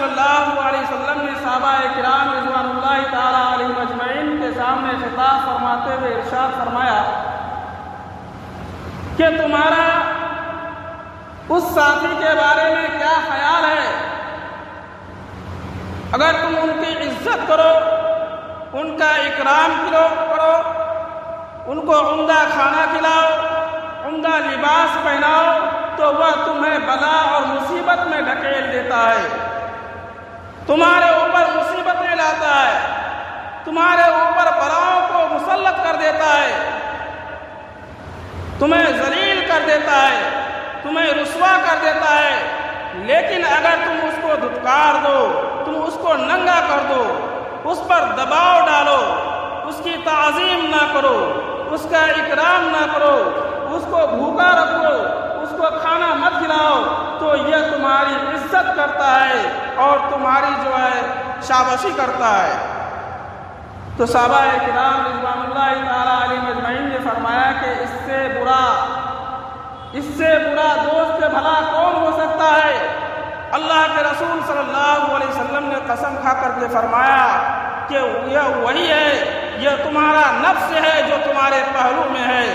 صلی اللہ علیہ وسلم نے صحابہ کرام رضوان اللہ تعالیٰ علیہم اجمعین کے سامنے خطاب فرماتے ہوئے ارشاد فرمایا کہ تمہارا اس ساتھی کے بارے میں کیا خیال ہے؟ اگر تم ان کی عزت کرو، ان کا اکرام کرو، ان کو عمدہ کھانا کھلاؤ، عمدہ لباس پہناؤ، تو وہ تمہیں بلا اور مصیبت میں ڈھکیل دیتا ہے، تمہارے اوپر مصیبتیں لاتا ہے، تمہارے اوپر بلاؤں کو مسلط کر دیتا ہے، تمہیں ذلیل کر دیتا ہے، تمہیں رسوا کر دیتا ہے۔ لیکن اگر تم اس کو دھتکار دو، تم اس کو ننگا کر دو، اس پر دباؤ ڈالو، اس کی تعظیم نہ کرو، اس کا اکرام نہ کرو، اس کو بھوکا رکھو، اس کو کھانا مت کھلاؤ، تو یہ تمہاری عزت کرتا ہے اور تمہاری جو ہے شاباشی کرتا ہے۔ تو صحابہ کرام رضوان اللہ تعالیٰ علیہم اجمعین نے فرمایا کہ اس سے برا دوست بھلا کون ہو سکتا ہے؟ اللہ کے رسول صلی اللہ علیہ وسلم نے قسم کھا کر کے فرمایا کہ یہ وہی ہے، یہ تمہارا نفس ہے جو تمہارے پہلو میں ہے،